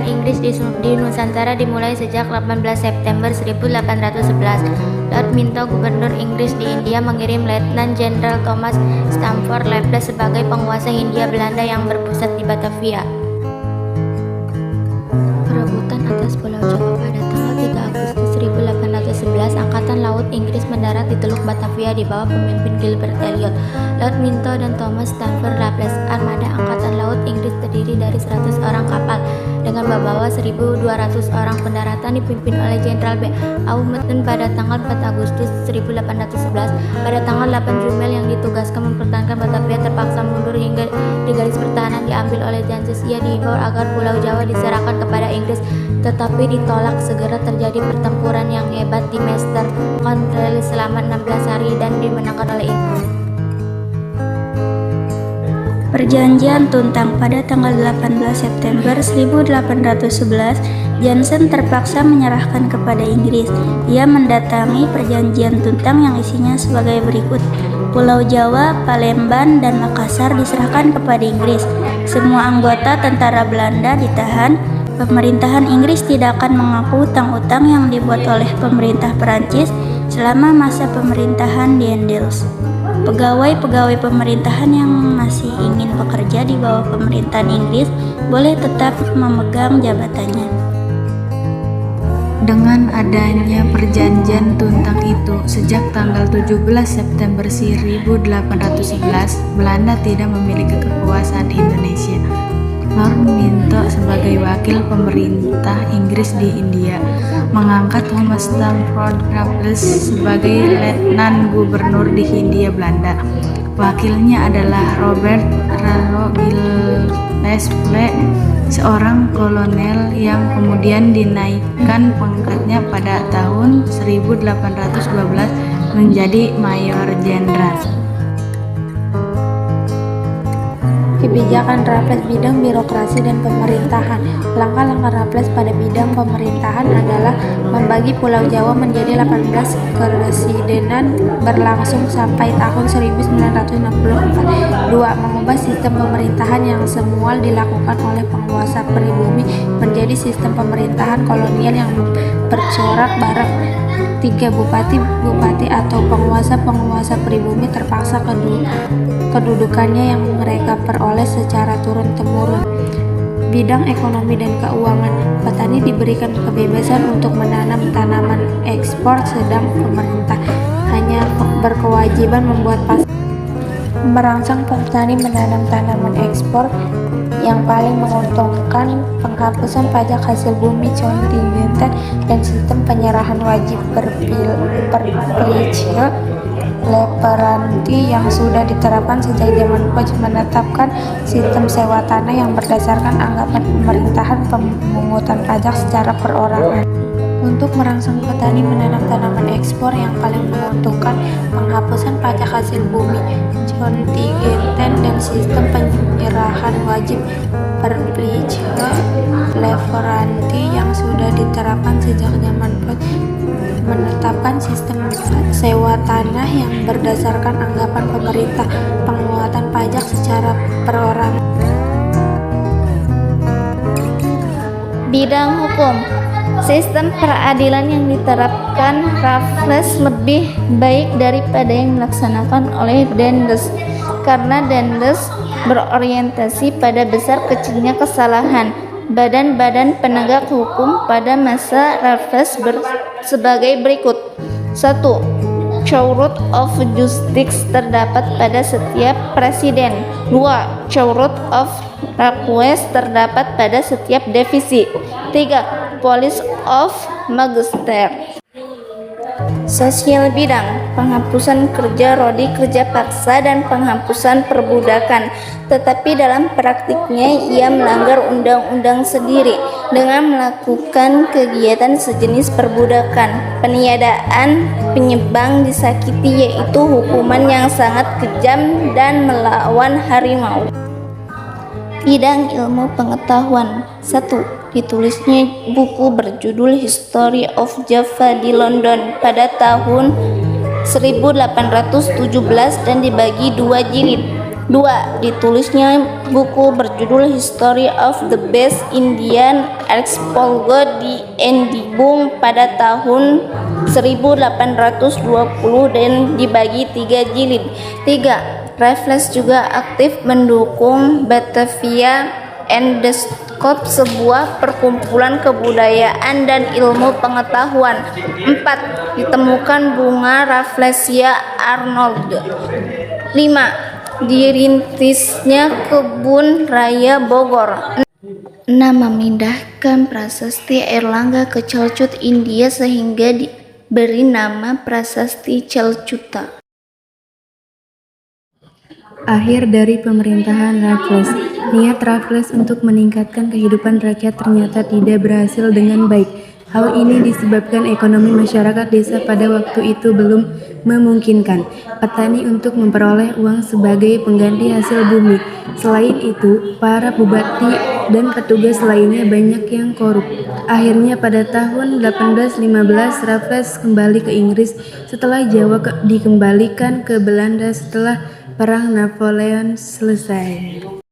Inggris di Nusantara dimulai sejak 18 September 1811. Lord Minto, Gubernur Inggris di India, mengirim Letnan Jenderal Thomas Stamford Raffles sebagai penguasa Hindia Belanda yang berpusat di Batavia. Perebutan atas Pulau Jawa. Pada tanggal 3 Agustus 1811, Angkatan Laut Inggris mendarat di Teluk Batavia di bawah pemimpin Gilbert Elliot, Lord Minto, dan Thomas Stamford Raffles. Armada Angkatan Laut Inggris terdiri dari 100 orang kapal dengan membawa 1.200 orang. Pendaratan dipimpin oleh Jenderal B. Mountbatten pada tanggal 4 Agustus 1811. Pada tanggal 8 Jumel yang ditugaskan mempertahankan Batavia terpaksa mundur hingga di garis pertahanan diambil oleh Janssens. Ia diimbau agar Pulau Jawa diserahkan kepada Inggris, tetapi ditolak. Segera terjadi pertempuran yang hebat di Mester Contreil selama 16 hari dan dimenangkan oleh Inggris. Perjanjian Tuntang. Pada tanggal 18 September 1811, Janssen terpaksa menyerahkan kepada Inggris. Ia mendatangi Perjanjian Tuntang yang isinya sebagai berikut: Pulau Jawa, Palembang, dan Makassar diserahkan kepada Inggris. Semua anggota tentara Belanda ditahan. Pemerintahan Inggris tidak akan mengaku utang-utang yang dibuat oleh pemerintah Perancis selama masa pemerintahan Daendels. Pegawai-pegawai pemerintahan yang masih ingin bekerja di bawah pemerintahan Inggris boleh tetap memegang jabatannya. Dengan adanya perjanjian Tuntang itu, sejak tanggal 17 September 1811, Belanda tidak memiliki kekuasaan di Indonesia. Lord Minto sebagai wakil pemerintah Inggris di India mengangkat Thomas Stamford Raffles sebagai letnan gubernur di Hindia Belanda. Wakilnya adalah Robert Rollo Gillespie, seorang kolonel yang kemudian dinaikkan pangkatnya pada tahun 1812 menjadi mayor jenderal. Kebijakan Raffles bidang birokrasi dan pemerintahan. Langkah-langkah Raffles pada bidang pemerintahan adalah membagi Pulau Jawa menjadi 18 keresidenan berlangsung sampai tahun 1964. 2. Mengubah sistem pemerintahan yang semula dilakukan oleh penguasa pribumi menjadi sistem pemerintahan kolonial yang bercorak barat. 3. Bupati atau penguasa pribumi terpaksa kedudukannya yang mereka peroleh secara turun-temurun. Bidang ekonomi dan keuangan. Petani diberikan kebebasan untuk menanam tanaman ekspor, sedang pemerintah hanya berkewajiban membuat pasar. Merangsang petani menanam tanaman ekspor yang paling menguntungkan. Penghapusan pajak hasil bumi kontingenten dan sistem penyerahan wajib berpelije leperanti yang sudah diterapkan sejak zaman Koch. Menetapkan sistem sewa tanah yang berdasarkan anggapan pemerintahan pemungutan pajak secara perorangan. Untuk merangsang petani menanam tanaman ekspor yang paling menguntungkan, penghapusan pajak hasil bumi kontingenten dan sistem penyerahan wajib berpelije leperanti yang sudah diterapkan sejak zaman Koch. Menetapkan sistem sewa tanah yang berdasarkan anggapan pemerintah, penguatan pajak secara perorangan. Bidang hukum. Sistem peradilan yang diterapkan Raffles lebih baik daripada yang dilaksanakan oleh Daendels, karena Daendels berorientasi pada besar kecilnya kesalahan. Badan-badan penegak hukum pada masa Raffles sebagai berikut. 1. Court of Justice terdapat pada setiap presiden. 2. Court of Request terdapat pada setiap divisi. 3. Police of Magister. Sosial bidang. Penghapusan kerja rodi, kerja paksa, dan penghapusan perbudakan. Tetapi dalam praktiknya ia melanggar undang-undang sendiri dengan melakukan kegiatan sejenis perbudakan. Peniadaan penyebang disakiti, yaitu hukuman yang sangat kejam dan melawan harimau. Bidang ilmu pengetahuan. 1. Ditulisnya buku berjudul History of Java di London pada tahun 1817 dan dibagi 2 jilid. 2. Ditulisnya buku berjudul History of the West Indian Archipelago di Edinburgh pada tahun 1820 dan dibagi 3 jilid. 3. Raffles juga aktif mendukung Batavia Endoscope, sebuah perkumpulan kebudayaan dan ilmu pengetahuan. 4. Ditemukan bunga Rafflesia Arnold. 5. Dirintisnya Kebun Raya Bogor. 6. Memindahkan prasasti Erlangga ke Calcut, India sehingga diberi nama Prasasti Calcutta. Akhir dari pemerintahan Raffles. Niat Raffles untuk meningkatkan kehidupan rakyat ternyata tidak berhasil dengan baik. Hal ini disebabkan ekonomi masyarakat desa pada waktu itu belum memungkinkan petani untuk memperoleh uang sebagai pengganti hasil bumi. Selain itu, para bupati dan petugas lainnya banyak yang korup. Akhirnya pada tahun 1815 Raffles kembali ke Inggris setelah Jawa dikembalikan ke Belanda setelah Perang Napoleon selesai.